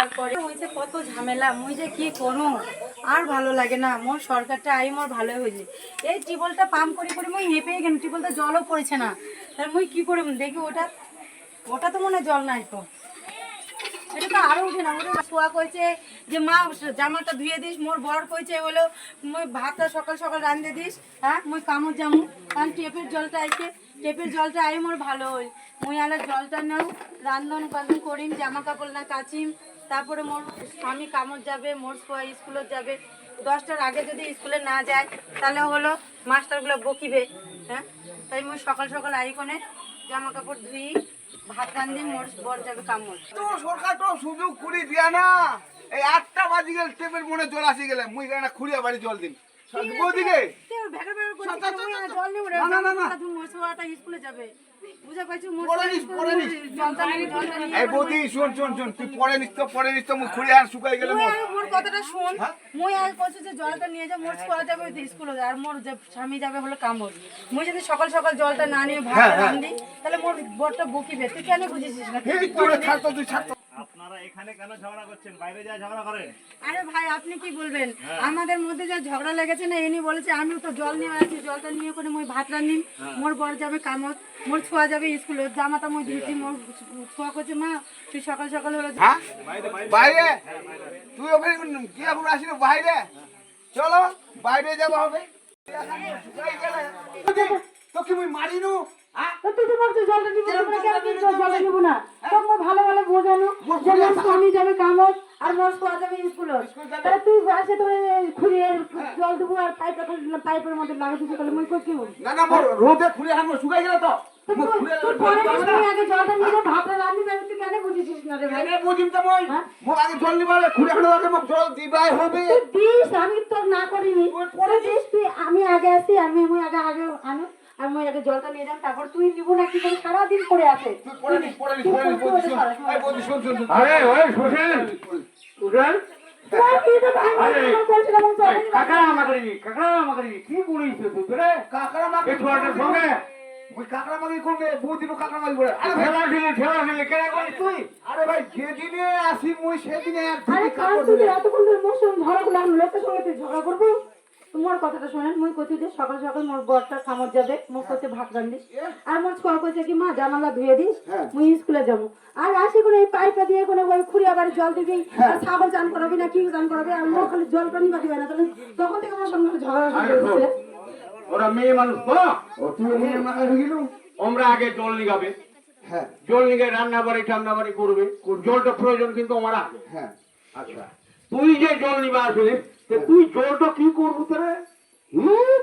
তারপরে হয়েছে কত ঝামেলা, মুই যে কি করু আর ভালো লাগে না। মোর সরকারটা আই মোর ভালো হয়েছে। এই টিউবওয়েলটা পাম্প করে করে মুই হেঁপে গেল, টিউবওয়েলটা জলও পড়েছে না। তাহলে মুই কি করে দেখি ওটা ওটা তো মনে হয় জল নাই তো, এটা তো আরো উঠে না। ওটা শোয়া কইছে যে মা জামাটা ধুয়ে দিস, মোর বর কইছে হলো মুই ভাতটা সকাল সকাল রাঁধে দিস। হ্যাঁ মুই কামড় যামু, কারণ টেপের জলটা আইছে, টেপের জলটা আই মোর ভালো হই। মুই আলে জলটা নাও রান্ধন বান্ধন করিম, জামা কাপড় না কাচিম, তারপরে মোর স্বামী কামড় যাবে, মোর শোয়া স্কুলে যাবে। 10টার আগে যদি স্কুলে না যায় তাহলে হলো মাস্টারগুলো বকিবে। হ্যাঁ তাই মুই সকাল সকাল আই কোনে জামা কাপড় ধুই, ভাত রান্ধি, মোর বর যাবে কামড়। তো সরকার তো সুযোগ কুড়ি দিয়া না। এই 8টা বাজি গেল, টেপের মনে জল আসি গেলে মুই কেন খুঁড়িয়া বাড়ি জল দিন বৌদিকে। স্কুলে যাবে বুঝা পাইছো। এই বৌদি শোন শোন শোন, তুই পরে নিস তো মুই খুঁড়িয়া আর শুকাই গেলে মোর কথাটা শুন। মুই আর কইছি যে জলটা নিয়ে যা, মোর স্কুলে যাবে স্কুলে, আর মোর যে স্বামী যাবে হলো কামড়। মুই যদি সকাল সকাল জলটা না নিয়ে ভাত রান্ধি তাহলে মোর বরটা বকিবে। তুই কেন বুঝিস না? আপনারা এখানে কেন ঝগড়া করছেন? বাইরে যা ঝগড়া করেন। আরে ভাই আপনি কি বলবেন, আমাদের মধ্যে যা ঝগড়া লেগেছে না, এনি বলেছে আমিও তো জল নিয়ে আসছি, জলটা নিয়ে করে মই ভাত রান্ধিম, মোর বর যাবে কামত, মোর ছোঁয়া যাবে স্কুলে, জামাটা মই ধুইছি, মোর ছোঁয়া করছে মা তুই সকাল সকাল হলো বাইরে। তুই ওখানে কি এখন আসিল বাইরে? চলো বাইরে যাবো হবে। তো কি মুই মারিনু? তুই তো বলছিস জলটা নিবো, জলটা নিবো না, তোকে ভালো ভালো বোঝানো যে মোর স্বামী যাবে কামত আর মোর ছোঁয়া যাবে স্কুলে। তাহলে তুই আসে তো খুঁড়িয়ে জল দেবো আর পাইপের মধ্যে লাগাই দিতে গেলে মই কই কি বলি? না না মোর রোদে খুঁড়ে হানো শুকাই গেল তো। আগে জলটা নিয়ে ভাতটা রান্নি, তুই কেন বুঝিস না রে ভাই? বুঝিম তো মই মোক আগে জল নিবা খুঁড়ে হানো, আগে মোক জল দিবাই হবে। দিস, আমি তো না করিনি, পরে দিস তুই। আমি আগে আসি, আমি আগে আগে আনো, আর মই আগে জলটা নিয়ে যাম, তারপর তুই নিব না কি করে সারাদিন পড়ে আছে। তুই পড়ে নিস বৌদি শোন শোন। আরে ওই শুনেন উঠেন। কাকা আমাকে কি করিস তুই রে? কাকড়া মাগি সঙ্গে মুই কাকড়া মাগি করবে বৌদি নো কাকড়া মাগি বলে। আরে ঠেলা দিলে কেন করিস তুই? আরে ভাই যেদিনে আসি মুই সেদিনে আরে কাল তুই এতক্ষণ ধরে মোর সঙ্গে ঝগড়া করলাম, লোকের সঙ্গে তুই ঝগড়া করবো? তোমার কথাটা শোনেন, মুই কইছি যে সকাল সকাল মোর বরটা কামড় যাবে, মোর কইছে ভাত রান্ধিস, আর মোর ছোঁয়া কইছে কি মা জানালা ধুয়ে দিস, মুই স্কুলে যাবো। আর আসি করে এই পাইপটা দিয়ে কোনো ওই খুঁড়িয়া বাড়ি জল দিবি, আর ছাগল চান করাবি না কি চান করাবি, আর মোর খালি জল পানি বাঁধিবে না। তাহলে তখন থেকে আমার সঙ্গে ঝগড়া শুরু হয়েছে। ওরা মেয়ে মানুষ তো, ও তুই নিয়ে মাথা ঢুকিলু। আমরা আগে জল নিগাবে, হ্যাঁ জল নিগে রান্না বাড়ি করবে, জলটা প্রয়োজন কিন্তু আমার আগে। হ্যাঁ আচ্ছা তুই যে জল নিবা আসলে তুই জলটা কি করবো তোরে?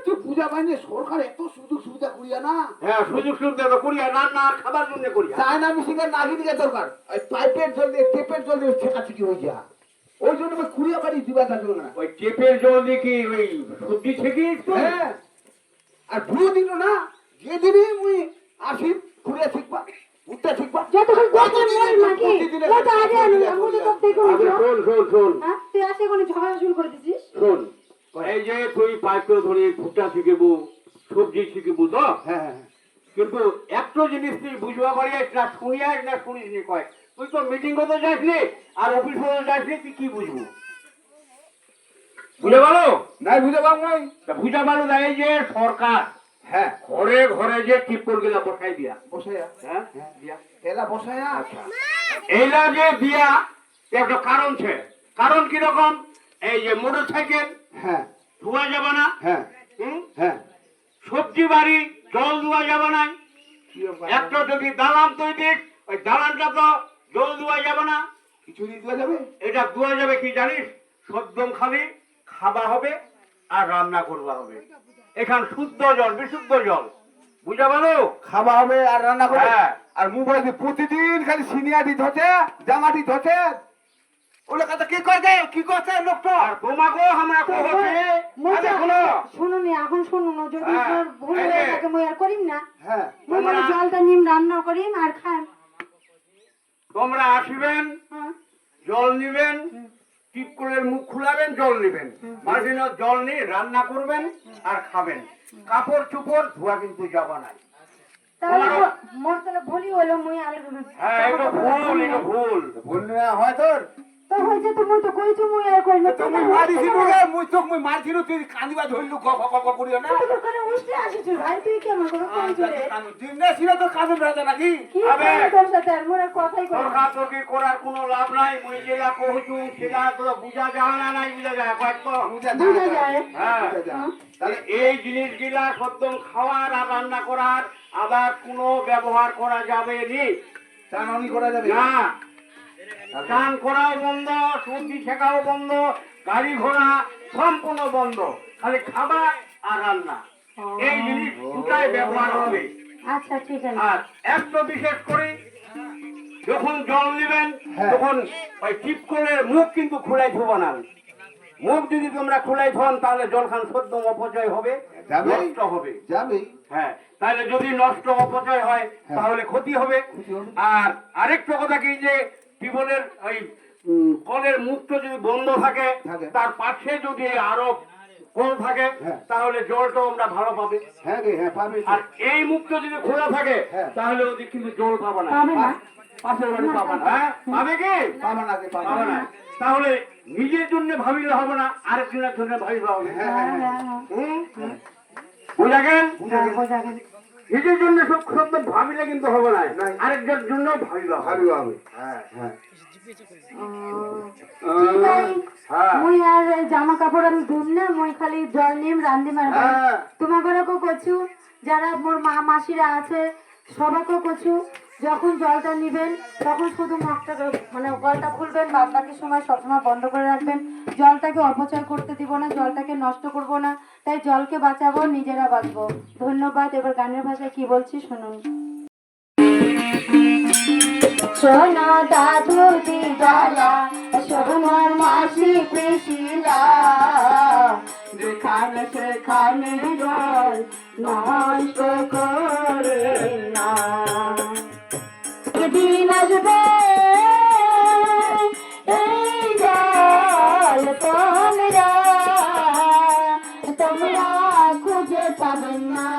তুই পূজা বাহিনী সরকার এত সুযোগ সুবিধা করিয়া না। হ্যাঁ সুযোগ সুবিধা করিয়া রান্না আর খাবার জন্য করিয়া চায় না মিশিয়ে নাগি দিকে দরকার। ওই পাইপের জল দিয়ে টেপের জল দিয়ে ছেঁকাছিকি হয়ে যা, ওই জন্য আমি কুড়িয়া বাড়ি দিবা যাবে না। ওই টেপের জল দিয়ে কি ওই সবজি ছেঁকিস? হ্যাঁ আর ভুয়ো দিল না, যেদিনে মুই আসি কুড়িয়া শিখবা উত্তর শিখবা যতক্ষণ দরকার নাই নাকি ওটা আগে আনি, আমি তো দেখো শোন হ্যাঁ তুই আসে কোনো ঝগড়া শুরু করে দিছিস। শোন এই যে তুই পাইপটা ধরে ভুট্টা শিখবো, সবজি শিখবো তো, হ্যাঁ কিন্তু একটা জিনিস তুই বুঝবা পারিস না, শুনিয়াস না শুনিস নি কয় তুই তো মিটিং করতে যাসনি আর অফিস করতে যাসনি, তুই কি বুঝবো? বুঝে ভালো নাই বুঝে পাব নাই বুঝা ভালো এই যে সরকার হ্যাঁ ঘরে ঘরে যে টিপর গেলা বসাই দিয়া বসায়া হ্যাঁ দিয়া এলা বসায়া। আচ্ছা এইলা যে দিয়া একটা কারণ ছে, কারণ কি রকম? এই যে মোটর সাইকেল হ্যাঁ ধোয়া যাবে না, হ্যাঁ হ্যাঁ সবজি বাড়ি জল ধোয়া যাবে না, একটা যদি দালান তৈরি ওই দালানটা তো জল ধোয়া যাবে না, কিছু দিয়ে দেওয়া যাবে। এটা ধোয়া যাবে কি জানিস? সদ্যম খাবি, খাবা হবে আর রান্না করবা হবে। এখান শুদ্ধ জল, বিশুদ্ধ জল, বুঝা ভালো? খাওয়া হবে আর রান্না করবে। হ্যাঁ। আর মোবাইল প্রতিদিন খালি সিনিয়াটি ধরছে, জামাটি ধরছে, ওগুলো কথা কি করে কি করছে লোকটা? আর তোমাকেও আমরা কহছি শুনুনি এখন শুনুন, যদি তোর ভুল হয়ে থাকে মই আর করিম না। হ্যাঁ মই বলে জলটা নিম রান্না করিম আর খাম। তোমরা আসিবেন, জল নিবেন, টিপকলের মুখ খুলাবেন, জল নিবেন, মাঝিনা জল নিয়ে রান্না করবেন আর খাবেন। কাপড় চোপড় ধোয়া কিন্তু যাবা নাই। তাহলে মোর তাহলে ভুলই হলো, মই আর হ্যাঁ এটা ভুল, এটা ভুল। ভুল না হয় তোর তো হয়েছে তো মুই তো কইছো মুই আর কই না তুমি মারিছিল রে মুই তোক মুই মারছিল তুই কান্দিবা ধরলু ক ক ক করিও না তোর কানে উঠে আসিস ভাই তুই কেমন করে কইছো রে দিনে ছিল তো কাজে বেড়াতে নাকি কি আবে। করে তোর সাথে আর মোর আর কথাই কই না। তর্কাতর্কি করার কোনো লাভ নাই। মুই যেটা কহছু সেটা তো বুঝা যায় না, নাই বুঝা যায় কয়েকটা। বুঝা বুঝা যায় হ্যাঁ, হ্যাঁ। তাহলে এই জিনিসগুলা সদ্যম খাওয়ার আর রান্না করার আবার কোনো ব্যবহার করা যাবে নি। চাননি করা যাবে না, চান করাও বন্ধ, সবজি শেখাও বন্ধ, গাড়ি ঘোড়া সম্পূর্ণ বন্ধ, খালি খাবার আর রান্না এই জিনিস দুটাই ব্যবহার হবে। আচ্ছা ঠিক আছে আর একটা বিশেষ করে যখন জল নেবেন হ্যাঁ। তখন ওই টিপকলের মুখ কিন্তু খোলাই থব না। মুখ যদি তোমরা খোলাই থন তাহলে জলখান সদ্য অপচয় হবে, যাবে। নষ্ট হবে। যাবে হ্যাঁ, তাহলে যদি নষ্ট অপচয় হয় তাহলে ক্ষতি হবে। ক্ষতি হবে। আর আরেকটা কথা কি যে টিউবওয়েলের ওই কলের মুখটা যদি বন্ধ থাকে থাকে। তার পাশে যদি আরো কল থাকে হ্যাঁ। তাহলে জলটাও আমরা ভালো পাবে। হ্যাঁ রে হ্যাঁ পাবে আর এই মুখটা যদি খোলা থাকে হ্যাঁ। তাহলে ওদের কিন্তু জল পাবে না। পাবে না পাশের বাড়ি পাবে না। হ্যাঁ, পাবে কি? পাবে না রে পাবে পাবে না না। তাহলে নিজের জন্য ভাবিলে হবে না, আরেকজনের জন্য ভাবিলে হবে। হ্যাঁ হ্যাঁ হ্যাঁ হ্যাঁ হ্যাঁ বুঝা গেল? হ্যাঁ বোঝা গেল নিজের জন্য সব শব্দ ভাবিলে কিন্তু হবে না, আরেকজনের জন্য ভাবিলে হবে। ভাবি হবে হ্যাঁ, হ্যাঁ ঠিক আছে হ্যাঁ। মুই আর জামা কাপড় আমি ধুম না মুই খালি জল নিম রান্ধি মারবা হ্যাঁ। তোমাদেরকেও কছু যারা মোর মা মাসিরা আছে সবাইকেও কছু যখন জলটা নিবেন তখন শুধু মুখটা মানে গলটা খুলবেন বাদ বাকি সময় সবসময় বন্ধ করে রাখবেন জলটাকে অপচয় করতে দিব না জলটাকে নষ্ট করব না তাই জলকে বাঁচাবো নিজেরা বাঁচবো ধন্যবাদ এবার গানের ভাষায় কি বলছি শুনুন শোনো দাদু দিদালা শোনো মাসি পিসিলা যেখানে সেখানে জল নষ্ট করে না একদিন আসবে এই জল তোমরা খুঁজে পাবেন না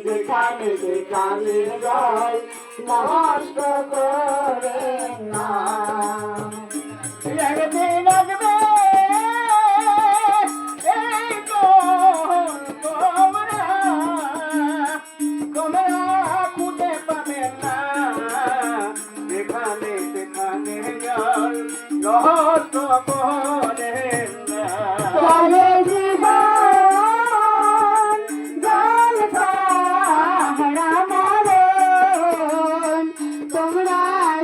যেখানে যেখানে জল নষ্ট করে না একদিন আসবে এই জল তোমরা খুঁজে পাবেন না যেখানে সেখানে জল নষ্ট করে না। জলে জীবন জল ছাড়া মরণ তোমরা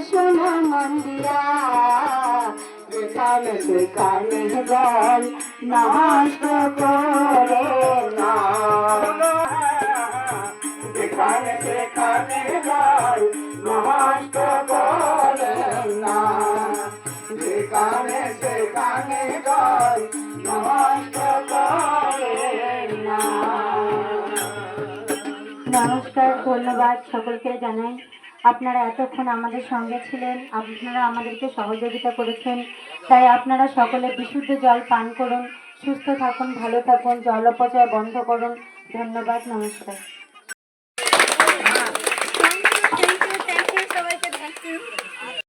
শোনো মন দিয়া যেখানে সেখানে জল নষ্ট করে না যেখানে সেখানে জল নষ্ট করে না। যেখানে সেখানে জল নষ্ট করে না। নমস্কার ধন্যবাদ সকলকে জানাই আপনারা এতক্ষণ আমাদের সঙ্গে ছিলেন আপনারা আমাদেরকে সহযোগিতা করেছেন তাই আপনারা সকলে বিশুদ্ধ জল পান করুন সুস্থ থাকুন ভালো থাকুন জল অপচয় বন্ধ করুন ধন্যবাদ নমস্কার